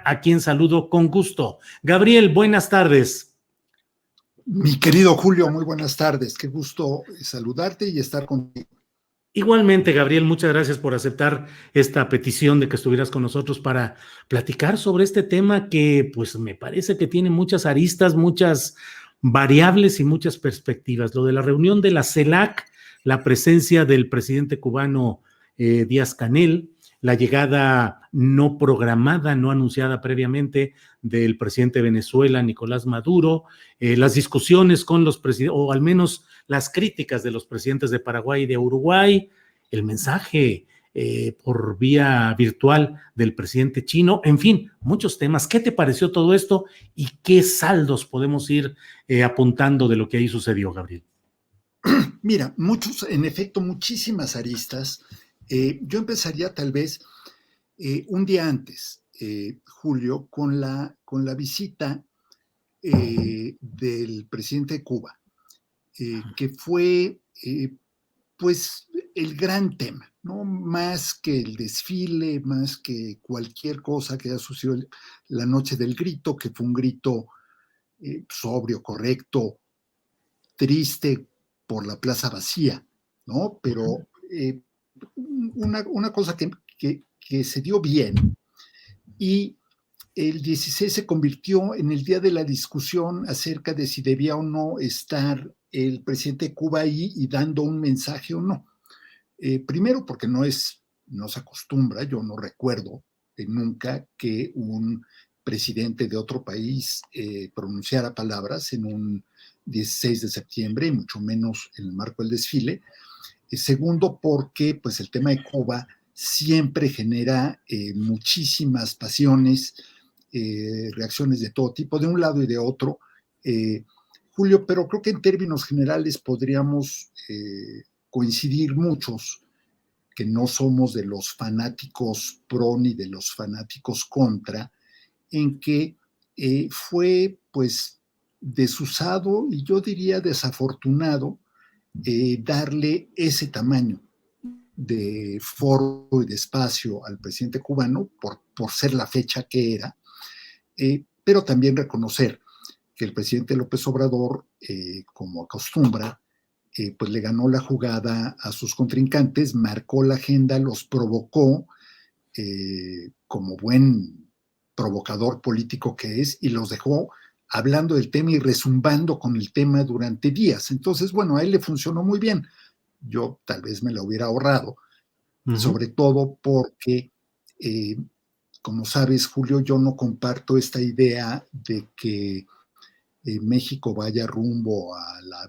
a quien saludo con gusto. Gabriel, buenas tardes. Mi querido Julio, muy buenas tardes. Qué gusto saludarte y estar contigo. Igualmente, Gabriel, muchas gracias por aceptar esta petición de que estuvieras con nosotros para platicar sobre este tema que, pues, me parece que tiene muchas aristas, muchas variables y muchas perspectivas. Lo de la reunión de la CELAC, la presencia del presidente cubano Díaz-Canel, la llegada no programada, no anunciada previamente del presidente de Venezuela, Nicolás Maduro, las discusiones con los presidentes, o al menos las críticas de los presidentes de Paraguay y de Uruguay, el mensaje por vía virtual del presidente chino, en fin, muchos temas. ¿Qué te pareció todo esto y qué saldos podemos ir apuntando de lo que ahí sucedió, Gabriel? Mira, en efecto, muchísimas aristas. Yo empezaría tal vez un día antes, Julio, con la visita del presidente de Cuba, que fue pues el gran tema, ¿no? Más que el desfile, más que cualquier cosa que haya sucedido la noche del grito, que fue un grito sobrio, correcto, triste por la plaza vacía, ¿no? Pero una cosa que se dio bien, y el 16 se convirtió en el día de la discusión acerca de si debía o no estar el presidente de Cuba ahí y dando un mensaje o no. Primero porque no se acostumbra, yo no recuerdo nunca que un presidente de otro país pronunciara palabras en un 16 de septiembre, y mucho menos en el marco del desfile. Segundo, porque pues, el tema de Cuba siempre genera muchísimas pasiones, reacciones de todo tipo, de un lado y de otro. Julio, pero creo que en términos generales podríamos coincidir muchos que no somos de los fanáticos pro ni de los fanáticos contra, en que fue pues desusado y yo diría desafortunado darle ese tamaño de foro y de espacio al presidente cubano por ser la fecha que era, pero también reconocer que el presidente López Obrador, como acostumbra, pues le ganó la jugada a sus contrincantes, marcó la agenda, los provocó como buen provocador político que es, y los dejó hablando del tema y rezumbando con el tema durante días. Entonces, bueno, a él le funcionó muy bien. Yo tal vez me la hubiera ahorrado, sobre todo porque, como sabes, Julio, yo no comparto esta idea de que México vaya rumbo a la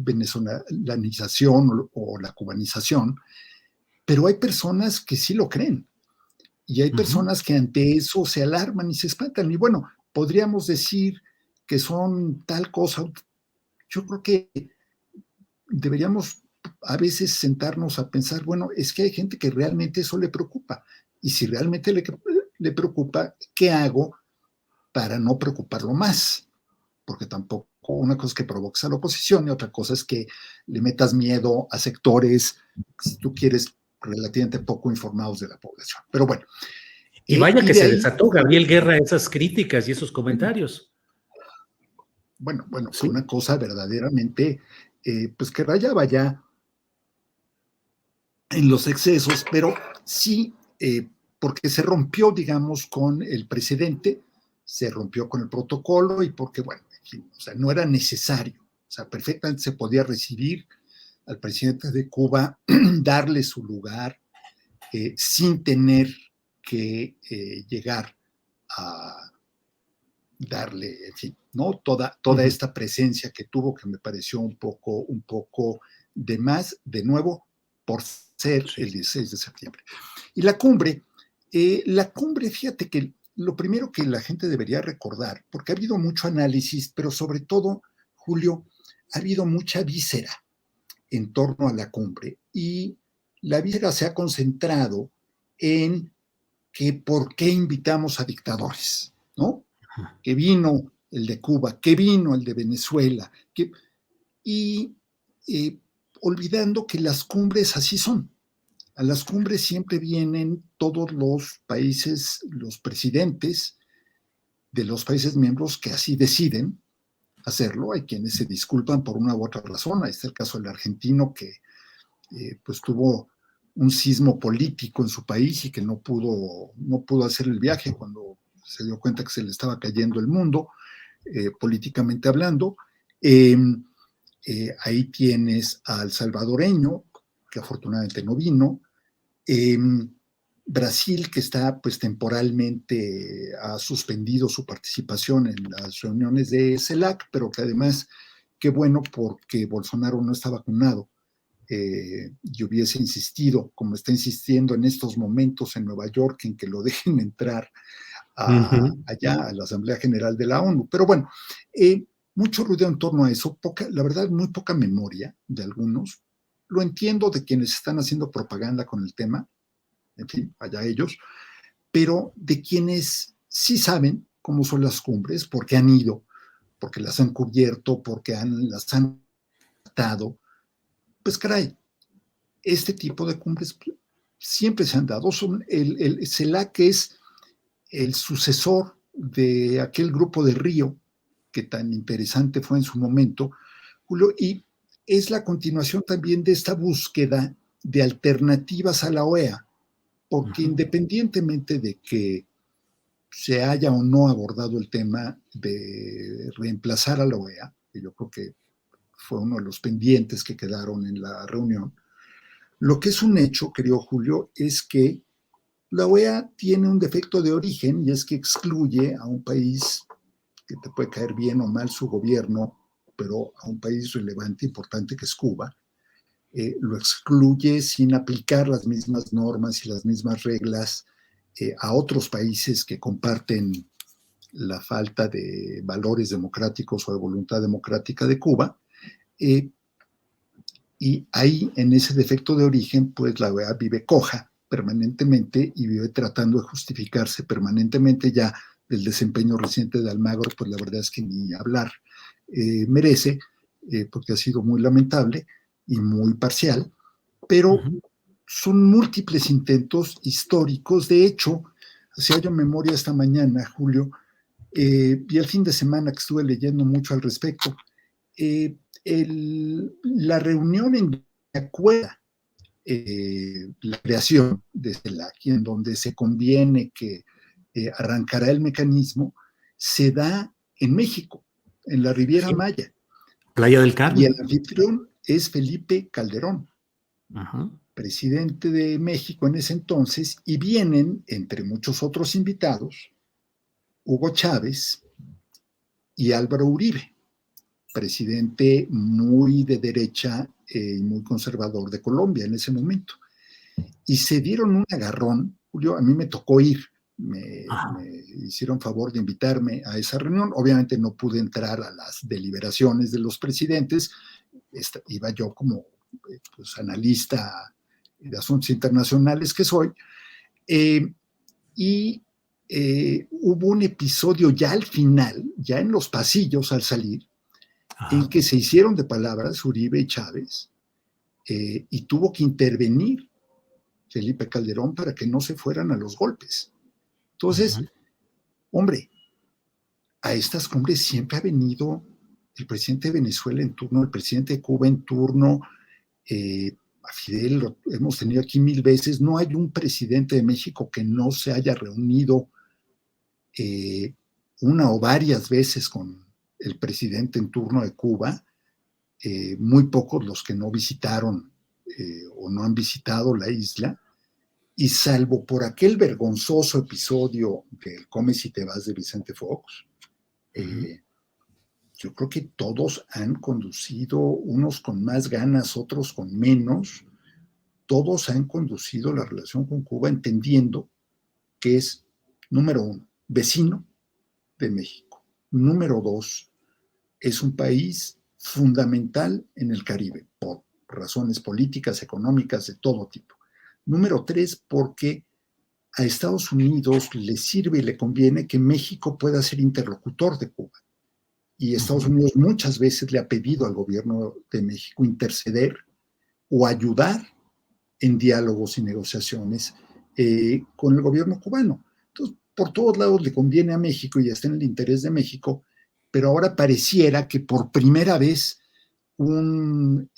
venezolanización o la cubanización, pero hay personas que sí lo creen. Y hay personas que ante eso se alarman y se espantan. Y bueno, podríamos decir que son tal cosa. Yo creo que deberíamos a veces sentarnos a pensar, bueno, es que hay gente que realmente eso le preocupa. Y si realmente le preocupa, ¿qué hago para no preocuparlo más? Porque tampoco una cosa es que provoques a la oposición y otra cosa es que le metas miedo a sectores, si tú quieres, relativamente poco informados de la población. Pero bueno. Y vaya que se desató, Gabriel Guerra, esas críticas y esos comentarios. Bueno, sí. Fue una cosa verdaderamente, pues que rayaba ya en los excesos, pero sí, porque se rompió, digamos, con el precedente, se rompió con el protocolo y porque, bueno, en fin, o sea, no era necesario, o sea, perfectamente se podía recibir al presidente de Cuba, darle su lugar, sin tener que llegar a darle, en fin, ¿no? Toda esta presencia que tuvo, que me pareció un poco de más, de nuevo, por ser el 16 de septiembre. Y la cumbre, fíjate que lo primero que la gente debería recordar, porque ha habido mucho análisis, pero sobre todo, Julio, ha habido mucha víscera en torno a la cumbre, y la víscera se ha concentrado en que por qué invitamos a dictadores, ¿no? Que vino el de Cuba, que vino el de Venezuela, y olvidando que las cumbres así son. A las cumbres siempre vienen todos los países, los presidentes de los países miembros que así deciden hacerlo. Hay quienes se disculpan por una u otra razón. Ahí está el caso del argentino que pues tuvo un sismo político en su país y que no pudo hacer el viaje cuando se dio cuenta que se le estaba cayendo el mundo, políticamente hablando. Ahí tienes al salvadoreño, que afortunadamente no vino. Brasil, que está pues temporalmente, ha suspendido su participación en las reuniones de CELAC, pero que además, qué bueno porque Bolsonaro no está vacunado, y hubiese insistido, como está insistiendo en estos momentos en Nueva York, en que lo dejen entrar allá a la Asamblea General de la ONU. Pero bueno, mucho ruido en torno a eso, la verdad, muy poca memoria de algunos. Lo entiendo de quienes están haciendo propaganda con el tema, en fin, allá ellos, pero de quienes sí saben cómo son las cumbres, porque han ido, porque las han cubierto, porque las han tratado, pues caray, este tipo de cumbres siempre se han dado. El CELAC es el sucesor de aquel grupo de Río, que tan interesante fue en su momento, Julio, y es la continuación también de esta búsqueda de alternativas a la OEA, porque independientemente de que se haya o no abordado el tema de reemplazar a la OEA, que yo creo que fue uno de los pendientes que quedaron en la reunión, lo que es un hecho, querido Julio, es que la OEA tiene un defecto de origen y es que excluye a un país que te puede caer bien o mal su gobierno, pero a un país relevante, importante que es Cuba, lo excluye sin aplicar las mismas normas y las mismas reglas a otros países que comparten la falta de valores democráticos o de voluntad democrática de Cuba. Y ahí, en ese defecto de origen, pues la OEA vive coja permanentemente y vive tratando de justificarse permanentemente. Ya del desempeño reciente de Almagro, pues la verdad es que ni hablar merece, porque ha sido muy lamentable y muy parcial, pero son múltiples intentos históricos. De hecho, hacía yo memoria esta mañana, Julio, y el fin de semana que estuve leyendo mucho al respecto, la reunión en acuerda la creación de CELAC, en donde se conviene que arrancará el mecanismo, se da en México, en la Riviera Sí, Maya. Playa del Y el Carmen. anfitrión es Felipe Calderón, presidente de México en ese entonces, y vienen, entre muchos otros invitados, Hugo Chávez y Álvaro Uribe, presidente muy de derecha y muy conservador de Colombia en ese momento. Y se dieron un agarrón, Julio, a mí me tocó ir, me hicieron favor de invitarme a esa reunión. Obviamente no pude entrar a las deliberaciones de los presidentes, iba yo como pues, analista de asuntos internacionales que soy, y hubo un episodio ya al final, ya en los pasillos al salir, en que se hicieron de palabras Uribe y Chávez, y tuvo que intervenir Felipe Calderón para que no se fueran a los golpes. Entonces, hombre, a estas cumbres siempre ha venido el presidente de Venezuela en turno, el presidente de Cuba en turno, a Fidel lo hemos tenido aquí 1000 veces. No hay un presidente de México que no se haya reunido una o varias veces con el presidente en turno de Cuba. Muy pocos los que no visitaron o no han visitado la isla. Y salvo por aquel vergonzoso episodio del Come si te vas de Vicente Fox, yo creo que todos han conducido, unos con más ganas, otros con menos, todos han conducido la relación con Cuba entendiendo que es, número uno, vecino de México. Número dos, es un país fundamental en el Caribe, por razones políticas, económicas, de todo tipo. Número tres, porque a Estados Unidos le sirve y le conviene que México pueda ser interlocutor de Cuba. Y Estados Unidos muchas veces le ha pedido al gobierno de México interceder o ayudar en diálogos y negociaciones con el gobierno cubano. Entonces, por todos lados le conviene a México y está en el interés de México, pero ahora pareciera que por primera vez un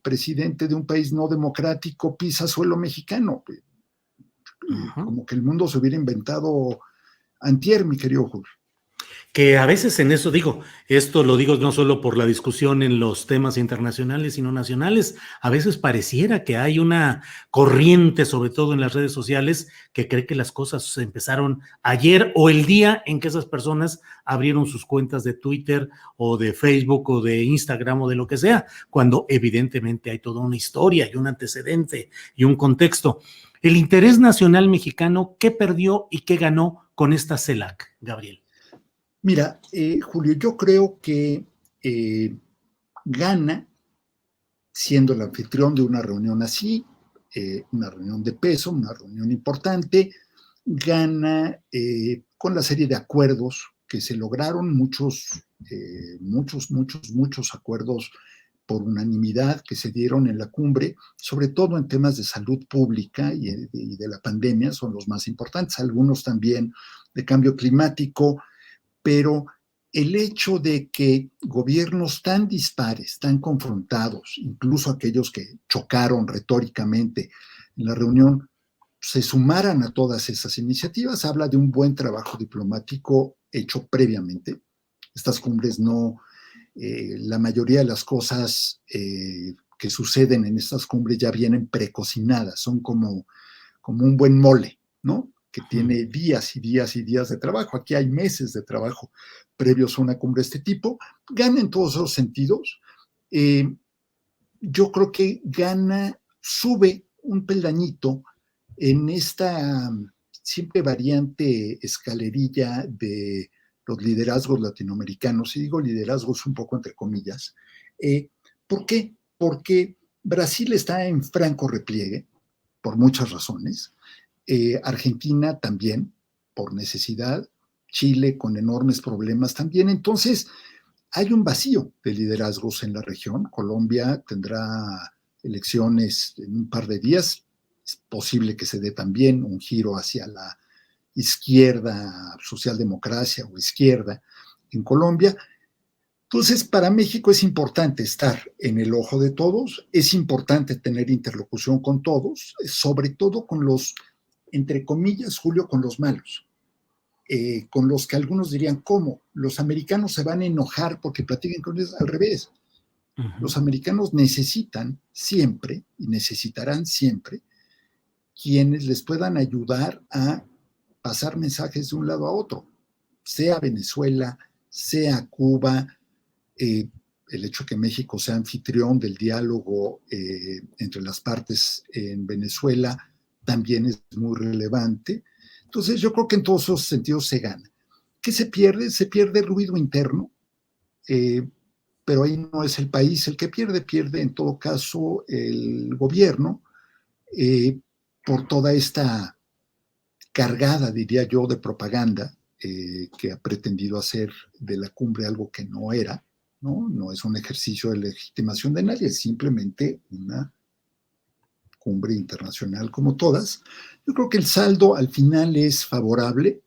presidente de un país no democrático pisa suelo mexicano. Como que el mundo se hubiera inventado antier, mi querido Julio. Que a veces en eso digo, esto lo digo no solo por la discusión en los temas internacionales, sino nacionales, a veces pareciera que hay una corriente, sobre todo en las redes sociales, que cree que las cosas empezaron ayer o el día en que esas personas abrieron sus cuentas de Twitter o de Facebook o de Instagram o de lo que sea, cuando evidentemente hay toda una historia y un antecedente y un contexto. El interés nacional mexicano, ¿qué perdió y qué ganó con esta CELAC, Gabriel? Mira, Julio, yo creo que gana siendo el anfitrión de una reunión así, una reunión de peso, una reunión importante, gana con la serie de acuerdos que se lograron, muchos acuerdos por unanimidad que se dieron en la cumbre, sobre todo en temas de salud pública y de la pandemia, son los más importantes, algunos también de cambio climático, pero el hecho de que gobiernos tan dispares, tan confrontados, incluso aquellos que chocaron retóricamente en la reunión, se sumaran a todas esas iniciativas, habla de un buen trabajo diplomático hecho previamente. Estas cumbres no, la mayoría de las cosas que suceden en estas cumbres ya vienen precocinadas, son como un buen mole, ¿no? Que tiene días y días y días de trabajo. Aquí hay meses de trabajo previos a una cumbre de este tipo. Gana en todos esos sentidos. Yo creo que gana, sube un peldañito en esta siempre variante escalerilla de los liderazgos latinoamericanos, y digo liderazgos un poco entre comillas. ¿Por qué? Porque Brasil está en franco repliegue, por muchas razones. Argentina también, por necesidad. Chile con enormes problemas también. Entonces, hay un vacío de liderazgos en la región. Colombia tendrá elecciones en un par de días. Es posible que se dé también un giro hacia la izquierda, socialdemocracia o izquierda en Colombia. Entonces, para México es importante estar en el ojo de todos, es importante tener interlocución con todos, sobre todo con los, entre comillas, Julio, con los malos, con los que algunos dirían, ¿cómo? Los americanos se van a enojar porque platiquen con ellos. Al revés. Los americanos necesitan siempre, y necesitarán siempre, quienes les puedan ayudar a pasar mensajes de un lado a otro, sea Venezuela, sea Cuba. El hecho de que México sea anfitrión del diálogo entre las partes en Venezuela también es muy relevante. Entonces yo creo que en todos esos sentidos se gana. ¿Qué se pierde? Se pierde ruido interno, pero ahí no es el país el que pierde en todo caso el gobierno, por toda esta cargada, diría yo, de propaganda que ha pretendido hacer de la cumbre algo que no era. No es un ejercicio de legitimación de nadie, es simplemente una cumbre internacional como todas. Yo creo que el saldo al final es favorable,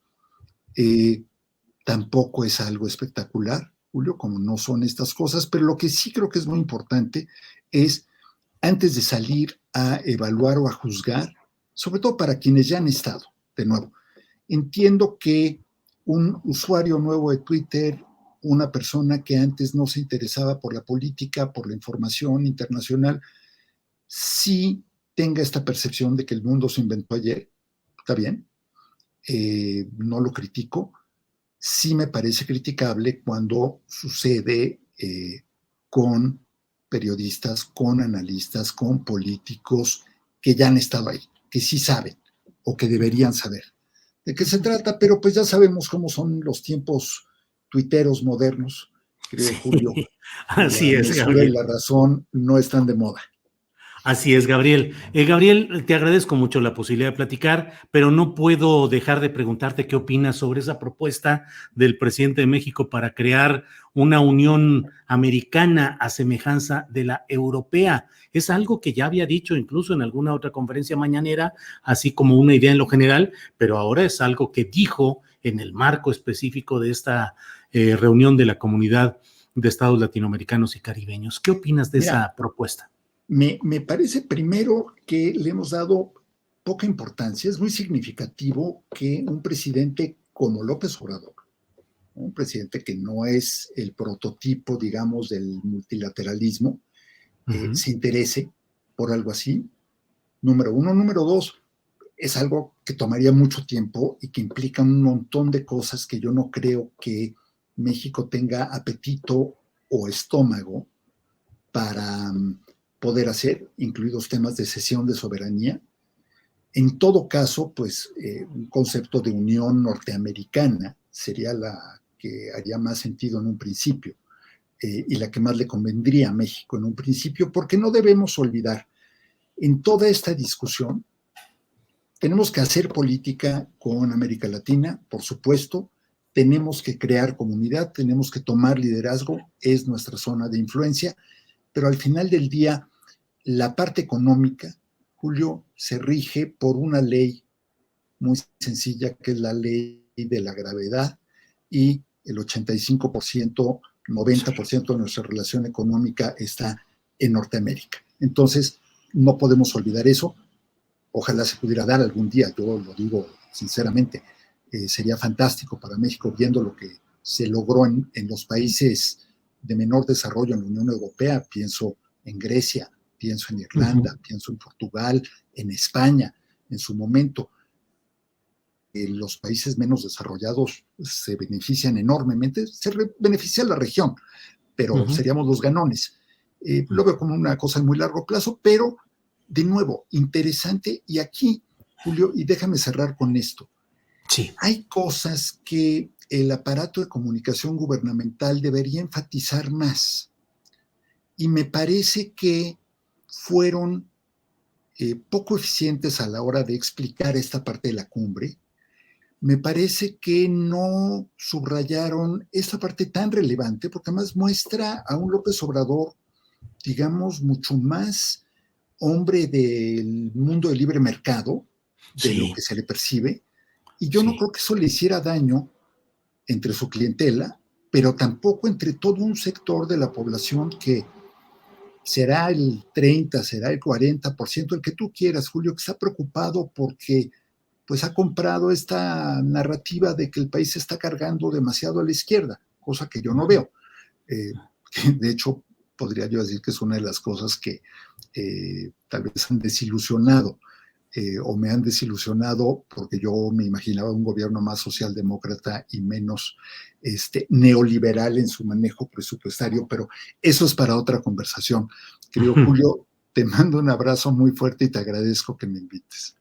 tampoco es algo espectacular, Julio, como no son estas cosas, pero lo que sí creo que es muy importante es, antes de salir a evaluar o a juzgar, sobre todo para quienes ya han estado, de nuevo, entiendo que un usuario nuevo de Twitter, una persona que antes no se interesaba por la política, por la información internacional, sí tenga esta percepción de que el mundo se inventó ayer. Está bien, no lo critico. Sí me parece criticable cuando sucede con periodistas, con analistas, con políticos que ya han estado ahí, que sí saben o que deberían saber de qué se trata, pero pues ya sabemos cómo son los tiempos tuiteros modernos, creo, Sí, Julio. así La es, mesura y Gabriel. la razón no están de moda. Así es, Gabriel. Gabriel, te agradezco mucho la posibilidad de platicar, pero no puedo dejar de preguntarte qué opinas sobre esa propuesta del presidente de México para crear una unión americana a semejanza de la europea. Es algo que ya había dicho incluso en alguna otra conferencia mañanera, así como una idea en lo general, pero ahora es algo que dijo en el marco específico de esta reunión de la Comunidad de Estados Latinoamericanos y Caribeños. ¿Qué opinas de Mira, esa propuesta? me parece primero que le hemos dado poca importancia. Es muy significativo que un presidente como López Obrador, un presidente que no es el prototipo, digamos, del multilateralismo, se interese por algo así, número uno. Número dos, es algo que tomaría mucho tiempo y que implica un montón de cosas que yo no creo que México tenga apetito o estómago para poder hacer, incluidos temas de cesión de soberanía. En todo caso, pues un concepto de unión norteamericana sería la que haría más sentido en un principio y la que más le convendría a México en un principio, porque no debemos olvidar, en toda esta discusión, tenemos que hacer política con América Latina, por supuesto, tenemos que crear comunidad, tenemos que tomar liderazgo, es nuestra zona de influencia, pero al final del día, la parte económica, Julio, se rige por una ley muy sencilla, que es la ley de la gravedad, y el 85%, 90% de nuestra relación económica está en Norteamérica. Entonces, no podemos olvidar eso. Ojalá se pudiera dar algún día, yo lo digo sinceramente, sería fantástico para México viendo lo que se logró en los países de menor desarrollo en la Unión Europea. Pienso en Grecia, pienso en Irlanda, pienso en Portugal, en España, en su momento. Los países menos desarrollados se benefician enormemente, beneficia la región, pero seríamos los ganones. Lo veo como una cosa de muy largo plazo, pero de nuevo, interesante. Y aquí, Julio, y déjame cerrar con esto. Sí. Hay cosas que el aparato de comunicación gubernamental debería enfatizar más. Y me parece que fueron poco eficientes a la hora de explicar esta parte de la cumbre. Me parece que no subrayaron esta parte tan relevante, porque además muestra a un López Obrador, digamos, mucho más hombre del mundo del libre mercado, de lo que se le percibe, y yo no creo que eso le hiciera daño entre su clientela, pero tampoco entre todo un sector de la población que será el 30, será el 40%, el que tú quieras, Julio, que está preocupado porque pues ha comprado esta narrativa de que el país se está cargando demasiado a la izquierda, cosa que yo no veo. De hecho, podría yo decir que es una de las cosas que tal vez han desilusionado o me han desilusionado, porque yo me imaginaba un gobierno más socialdemócrata y menos neoliberal en su manejo presupuestario, pero eso es para otra conversación. Querido Julio, te mando un abrazo muy fuerte y te agradezco que me invites.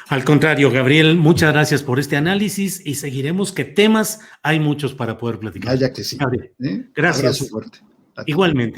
Al contrario, Gabriel, muchas gracias por este análisis y seguiremos que temas hay muchos para poder platicar. Vaya que sí. Gabriel, gracias. Abrazo fuerte. Igualmente.